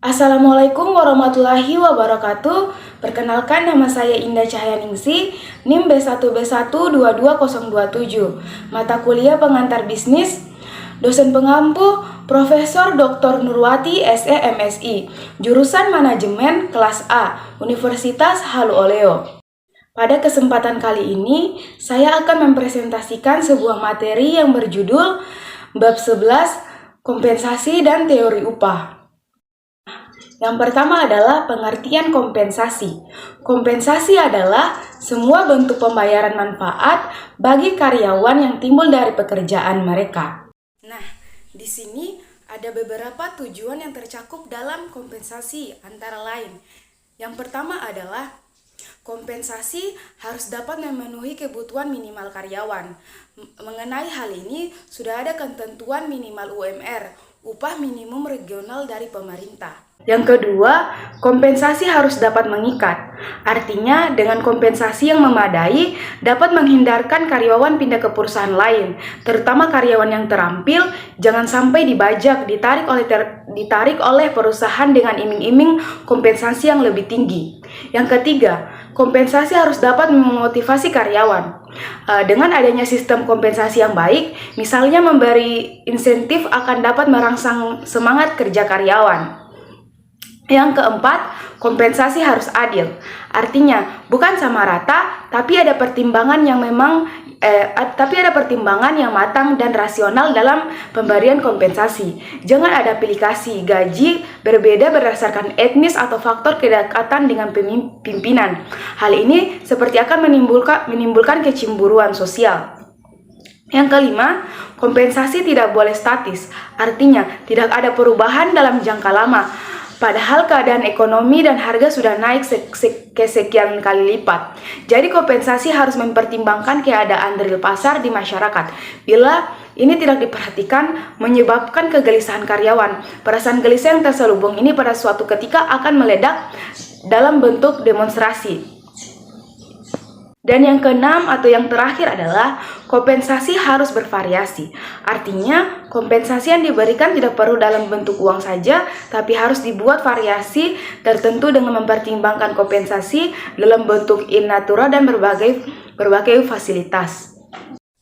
Assalamualaikum warahmatullahi wabarakatuh. Perkenalkan, nama saya Indah Cahyaningsih, NIM B1B1222027. Mata kuliah pengantar bisnis. Dosen pengampu Profesor Dr. Nurwati SE MSI, jurusan Manajemen kelas A, Universitas Halu Oleo. Pada kesempatan kali ini, saya akan mempresentasikan sebuah materi yang berjudul Bab 11, Kompensasi dan Teori Upah. Yang pertama adalah pengertian kompensasi. Kompensasi adalah semua bentuk pembayaran manfaat bagi karyawan yang timbul dari pekerjaan mereka. Nah, di sini ada beberapa tujuan yang tercakup dalam kompensasi, antara lain. Yang pertama adalah kompensasi harus dapat memenuhi kebutuhan minimal karyawan. Mengenai hal ini, sudah ada ketentuan minimal UMR, upah minimum regional dari pemerintah. Yang kedua, kompensasi harus dapat mengikat. Artinya, dengan kompensasi yang memadai, dapat menghindarkan karyawan pindah ke perusahaan lain, terutama karyawan yang terampil, jangan sampai dibajak, ditarik oleh perusahaan dengan iming-iming kompensasi yang lebih tinggi. Yang ketiga, kompensasi harus dapat memotivasi karyawan. Dengan adanya sistem kompensasi yang baik, misalnya memberi insentif akan dapat merangsang semangat kerja karyawan. Yang keempat, kompensasi harus adil. Artinya, bukan sama rata, tapi ada pertimbangan yang matang dan rasional dalam pemberian kompensasi. Jangan ada pilih kasih gaji berbeda berdasarkan etnis atau faktor kedekatan dengan pimpinan. Hal ini seperti akan menimbulkan kecemburuan sosial. Yang kelima, kompensasi tidak boleh statis. Artinya, tidak ada perubahan dalam jangka lama, padahal keadaan ekonomi dan harga sudah naik kesekian kali lipat. Jadi kompensasi harus mempertimbangkan keadaan real pasar di masyarakat. Bila ini tidak diperhatikan, menyebabkan kegelisahan karyawan. Perasaan gelisah yang terselubung ini pada suatu ketika akan meledak dalam bentuk demonstrasi. Dan yang keenam atau yang terakhir adalah kompensasi harus bervariasi. Artinya, kompensasi yang diberikan tidak perlu dalam bentuk uang saja, tapi harus dibuat variasi tertentu dengan mempertimbangkan kompensasi dalam bentuk in natura dan berbagai fasilitas.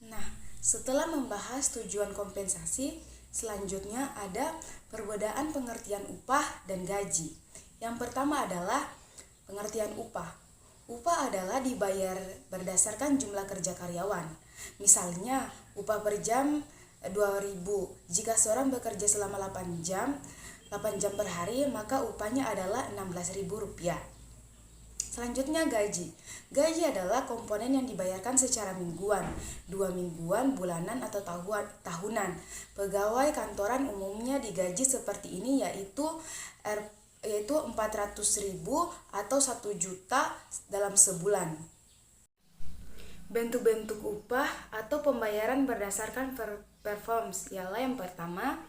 Nah, setelah membahas tujuan kompensasi, selanjutnya ada perbedaan pengertian upah dan gaji. Yang pertama adalah pengertian upah. Upah adalah dibayar berdasarkan jumlah kerja karyawan. Misalnya, upah per jam 2.000. Jika seorang bekerja selama 8 jam per hari, maka upahnya adalah Rp16.000. Selanjutnya gaji. Gaji adalah komponen yang dibayarkan secara mingguan, 2 mingguan, bulanan, atau tahunan. Pegawai kantoran umumnya digaji seperti ini, yaitu 400.000 atau 1 juta dalam sebulan. Bentuk-bentuk upah atau pembayaran berdasarkan performance ialah yang pertama,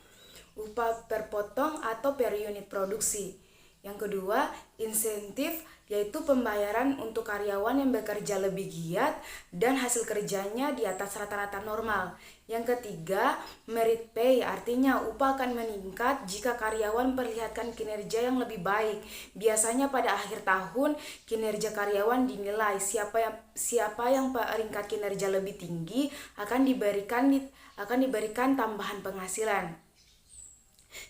upah per potong atau per unit produksi. Yang kedua, insentif, yaitu pembayaran untuk karyawan yang bekerja lebih giat dan hasil kerjanya di atas rata-rata normal. Yang ketiga, merit pay, artinya upah akan meningkat jika karyawan memperlihatkan kinerja yang lebih baik. Biasanya pada akhir tahun, kinerja karyawan dinilai. Siapa yang peringkat kinerja lebih tinggi akan diberikan tambahan penghasilan.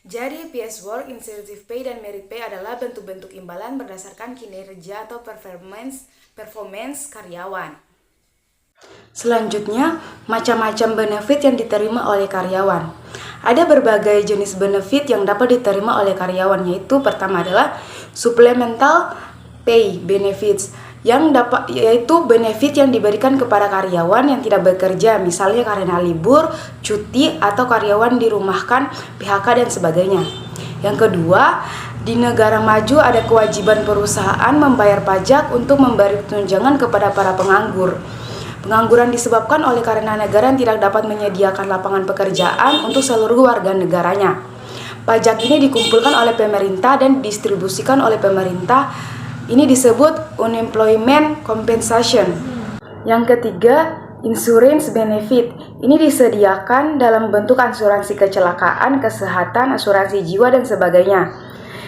Jadi, PS Work, Incentive Pay, dan Merit Pay adalah bentuk-bentuk imbalan berdasarkan kinerja atau performance karyawan. Selanjutnya, macam-macam benefit yang diterima oleh karyawan. Ada berbagai jenis benefit yang dapat diterima oleh karyawan, yaitu pertama adalah supplemental pay benefits, yaitu benefit yang diberikan kepada karyawan yang tidak bekerja, misalnya karena libur, cuti, atau karyawan dirumahkan, PHK, dan sebagainya. Yang kedua, di negara maju ada kewajiban perusahaan membayar pajak untuk memberi tunjangan kepada para penganggur. Pengangguran disebabkan oleh karena negara yang tidak dapat menyediakan lapangan pekerjaan untuk seluruh warga negaranya. Pajak ini dikumpulkan oleh pemerintah dan didistribusikan oleh pemerintah. Ini disebut unemployment compensation. Yang ketiga, insurance benefit. Ini disediakan dalam bentuk asuransi kecelakaan, kesehatan, asuransi jiwa, dan sebagainya.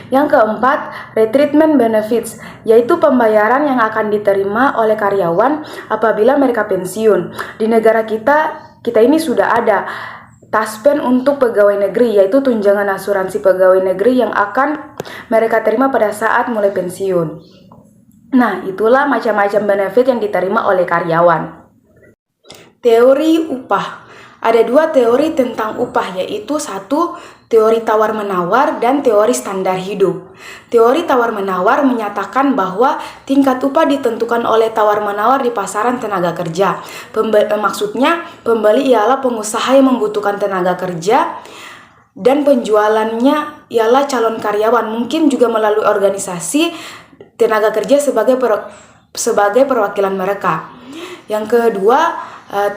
Yang keempat, retreatment benefits, yaitu pembayaran yang akan diterima oleh karyawan apabila mereka pensiun. Di negara kita ini sudah ada TASPEN untuk pegawai negeri, yaitu tunjangan asuransi pegawai negeri yang akan mereka terima pada saat mulai pensiun. Nah, itulah macam-macam benefit yang diterima oleh karyawan. Teori upah. Ada dua teori tentang upah, yaitu satu, teori tawar-menawar dan teori standar hidup. Teori tawar-menawar menyatakan bahwa tingkat upah ditentukan oleh tawar-menawar di pasaran tenaga kerja. Maksudnya, pembeli ialah pengusaha yang membutuhkan tenaga kerja dan penjualannya ialah calon karyawan, mungkin juga melalui organisasi tenaga kerja sebagai perwakilan mereka. Yang kedua,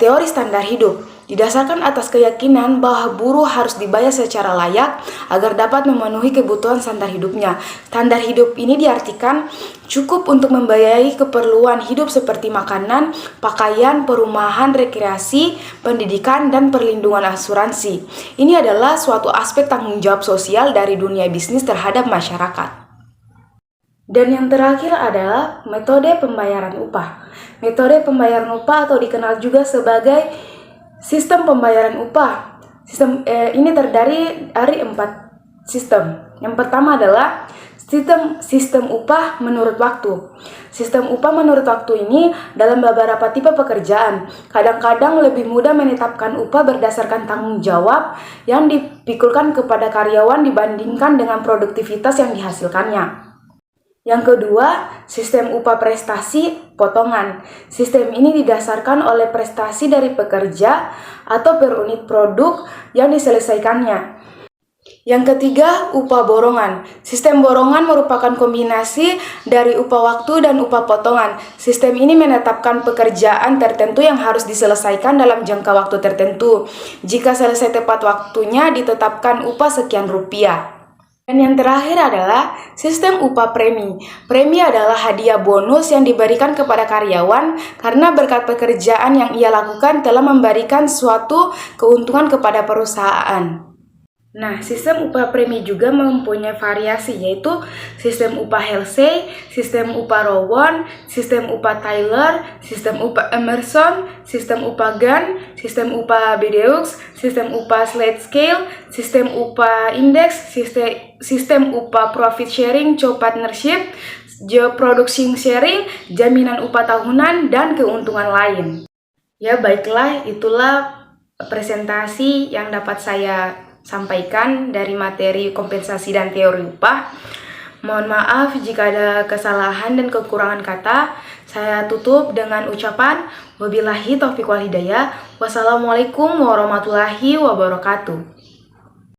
teori standar hidup didasarkan atas keyakinan bahwa buruh harus dibayar secara layak agar dapat memenuhi kebutuhan standar hidupnya. Standar hidup ini diartikan cukup untuk membiayai keperluan hidup seperti makanan, pakaian, perumahan, rekreasi, pendidikan, dan perlindungan asuransi. Ini adalah suatu aspek tanggung jawab sosial dari dunia bisnis terhadap masyarakat. Dan yang terakhir adalah metode pembayaran upah. Metode pembayaran upah atau dikenal juga sebagai sistem pembayaran upah. Ini terdiri dari 4 sistem. Yang pertama adalah sistem upah menurut waktu. Sistem upah menurut waktu ini dalam beberapa tipe pekerjaan. Kadang-kadang lebih mudah menetapkan upah berdasarkan tanggung jawab yang dipikulkan kepada karyawan dibandingkan dengan produktivitas yang dihasilkannya. Yang kedua, sistem upah prestasi potongan. Sistem ini didasarkan oleh prestasi dari pekerja atau per unit produk yang diselesaikannya. Yang ketiga, upah borongan. Sistem borongan merupakan kombinasi dari upah waktu dan upah potongan. Sistem ini menetapkan pekerjaan tertentu yang harus diselesaikan dalam jangka waktu tertentu. Jika selesai tepat waktunya, ditetapkan upah sekian rupiah. Dan yang terakhir adalah sistem upah premi. Premi adalah hadiah bonus yang diberikan kepada karyawan karena berkat pekerjaan yang ia lakukan telah memberikan suatu keuntungan kepada perusahaan. Nah, sistem upah premi juga mempunyai variasi, yaitu sistem upah Halsey, sistem upah Rowan, sistem upah Taylor, sistem upah Emerson, sistem upah Gann, sistem upah Bedeux, sistem upah Slate Scale, sistem upah Index, sistem upah Profit Sharing, Co-Partnership, Production Sharing, jaminan upah tahunan, dan keuntungan lain. Ya, baiklah, itulah presentasi yang dapat saya sampaikan dari materi kompensasi dan teori upah. Mohon maaf jika ada kesalahan dan kekurangan kata. Saya tutup dengan ucapan wabillahi taufiq wal hidayah. Wassalamualaikum warahmatullahi wabarakatuh.